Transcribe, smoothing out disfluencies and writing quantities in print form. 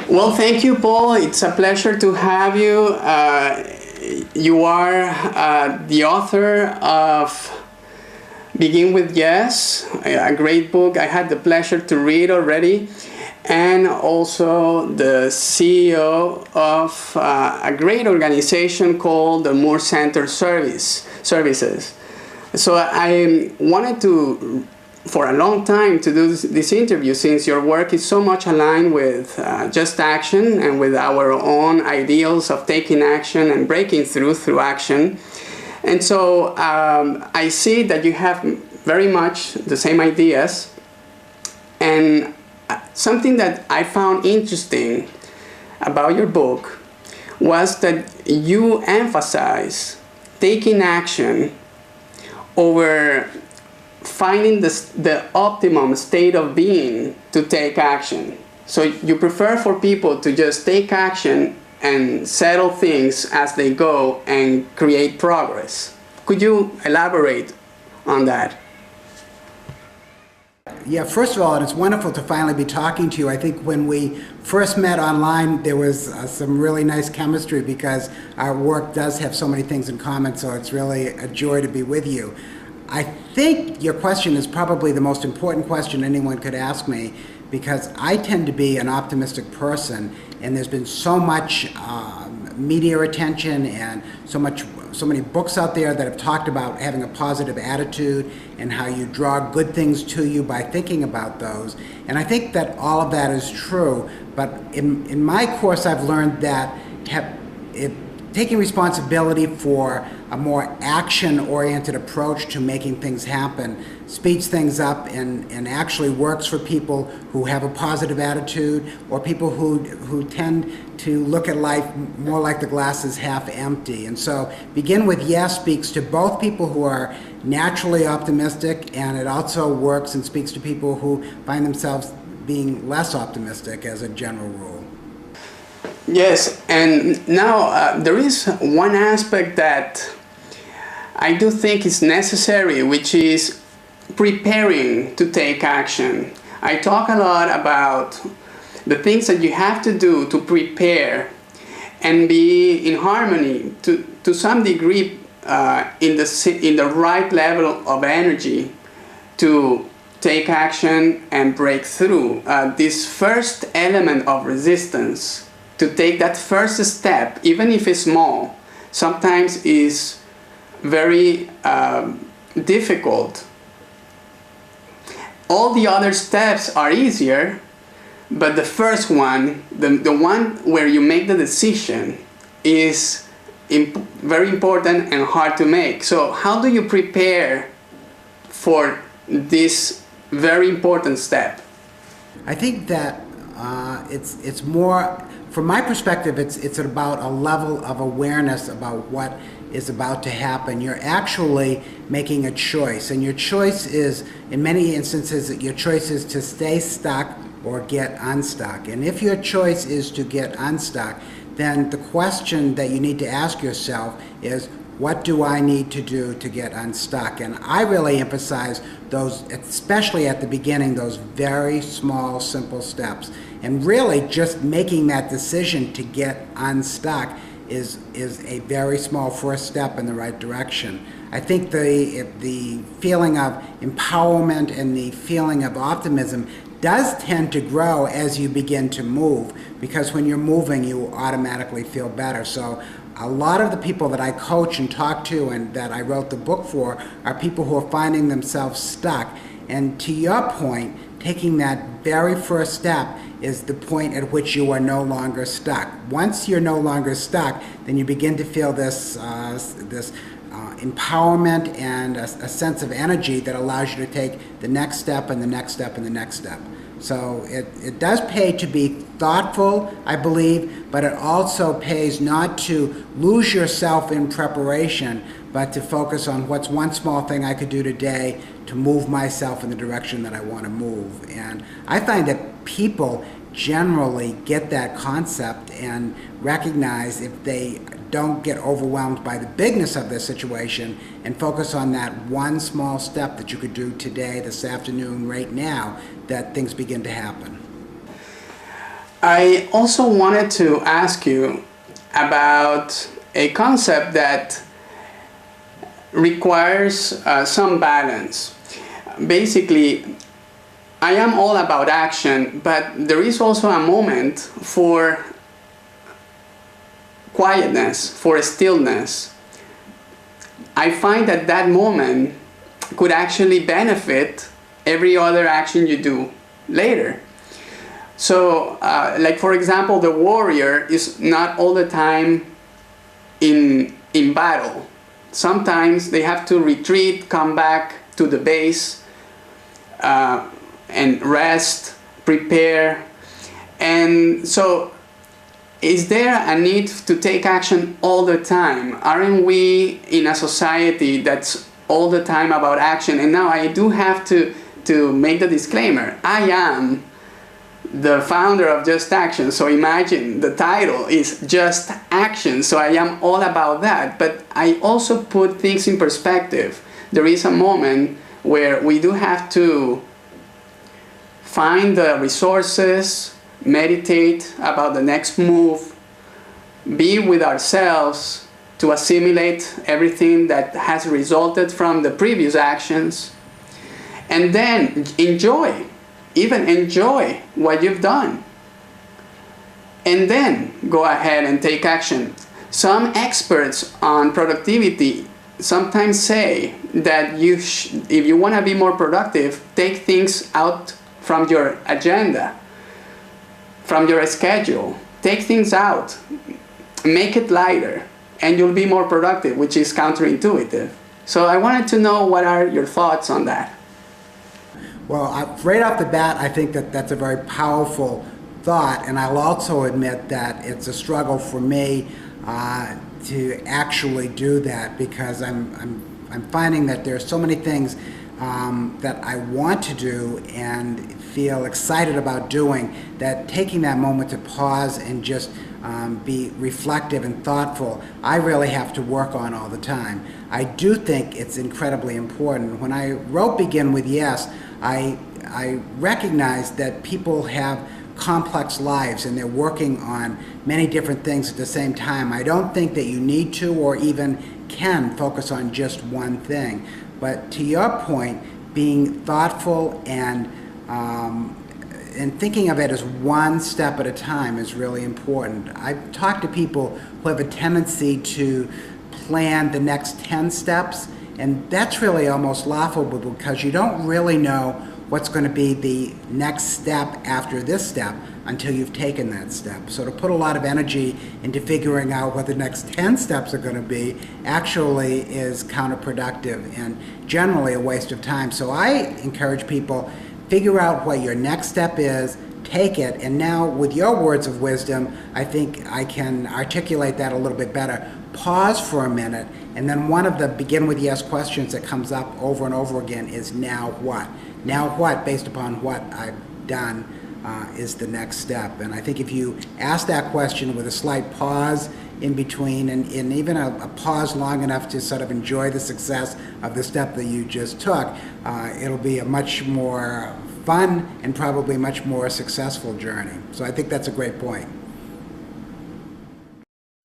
Well, thank you, Paul. It's a pleasure to have you. You are the author of Begin with Yes, a great book I had the pleasure to read already, and also the CEO of a great organization called the Moore Center Services. So I wanted to, for a long time, to do this interview, since your work is so much aligned with Just Action and with our own ideals of taking action and breaking through action. And so I see that you have very much the same ideas. And something that I found interesting about your book was that you emphasize taking action over finding the optimum state of being to take action. So you prefer for people to just take action and settle things as they go and create progress. Could you elaborate on that? Yeah, first of all, it's wonderful to finally be talking to you. I think when we first met online, there was some really nice chemistry because our work does have so many things in common, so it's really a joy to be with you. I think your question is probably the most important question anyone could ask me, because I tend to be an optimistic person, and there's been so much media attention and so many books out there that have talked about having a positive attitude and how you draw good things to you by thinking about those. And I think that all of that is true, but in my course I've learned that taking responsibility for a more action-oriented approach to making things happen speeds things up and actually works for people who have a positive attitude, or people who tend to look at life more like the glass is half empty. And so Begin with Yes speaks to both people who are naturally optimistic, and it also works and speaks to people who find themselves being less optimistic as a general rule. Yes, and now there is one aspect that I do think is necessary, which is preparing to take action. I talk a lot about the things that you have to do to prepare and be in harmony to some degree in the right level of energy to take action and break through. This first element of resistance, to take that first step, even if it's small, sometimes is very difficult. All the other steps are easier, but the first one, the one where you make the decision, is very important and hard to make. So how do you prepare for this very important step? I think that it's more, from my perspective, it's about a level of awareness about what is about to happen. You're actually making a choice, and your choice is, in many instances, your choice is to stay stuck or get unstuck. And if your choice is to get unstuck, then the question that you need to ask yourself is, what do I need to do to get unstuck? And I really emphasize those, especially at the beginning, those very small, simple steps. And really just making that decision to get unstuck is a very small first step in the right direction. I think the feeling of empowerment and the feeling of optimism does tend to grow as you begin to move, because when you're moving, you automatically feel better. So a lot of the people that I coach and talk to and that I wrote the book for are people who are finding themselves stuck. And to your point, taking that very first step is the point at which you are no longer stuck. Once you're no longer stuck, then you begin to feel this empowerment and a sense of energy that allows you to take the next step and the next step and the next step. So it does pay to be thoughtful, I believe, but it also pays not to lose yourself in preparation, but to focus on what's one small thing I could do today to move myself in the direction that I want to move. And I find that people generally get that concept and recognize, if they don't get overwhelmed by the bigness of their situation and focus on that one small step that you could do today, this afternoon, right now, that things begin to happen. I also wanted to ask you about a concept that requires some balance. Basically, I am all about action, but there is also a moment for quietness, for stillness. I find that that moment could actually benefit every other action you do later. So, like for example, the warrior is not all the time in battle. Sometimes they have to retreat, come back to the base, and rest, prepare. And so, is there a need to take action all the time? Aren't we in a society that's all the time about action? And now I do have to make the disclaimer. I am the founder of Just Action, so imagine the title is Just Action, so I am all about that. But I also put things in perspective. There is a moment where we do have to find the resources, meditate about the next move, be with ourselves to assimilate everything that has resulted from the previous actions, and then enjoy, even enjoy what you've done. And then go ahead and take action. Some experts on productivity sometimes say that if you want to be more productive, take things out from your agenda, from your schedule. Take things out, make it lighter, and you'll be more productive, which is counterintuitive. So I wanted to know, what are your thoughts on that? Well, right off the bat, I think that that's a very powerful thought, and I'll also admit that it's a struggle for me to actually do that, because I'm finding that there are so many things that I want to do and feel excited about doing, that taking that moment to pause and just be reflective and thoughtful, I really have to work on all the time. I do think it's incredibly important. When I wrote Begin with Yes, I recognized that people have complex lives and they're working on many different things at the same time. I don't think that you need to or even can focus on just one thing. But to your point, being thoughtful and thinking of it as one step at a time is really important. I've talked to people who have a tendency to plan the next 10 steps, and that's really almost laughable, because you don't really know what's going to be the next step after this step until you've taken that step. So to put a lot of energy into figuring out what the next 10 steps are going to be actually is counterproductive and generally a waste of time. So I encourage people, figure out what your next step is, take it, and now with your words of wisdom, I think I can articulate that a little bit better. Pause for a minute, and then one of the Begin with Yes questions that comes up over and over again is, now what? Now what, based upon what I've done, is the next step. And I think if you ask that question with a slight pause in between, and even a pause long enough to sort of enjoy the success of the step that you just took, it'll be a much more fun and probably much more successful journey. So I think that's a great point.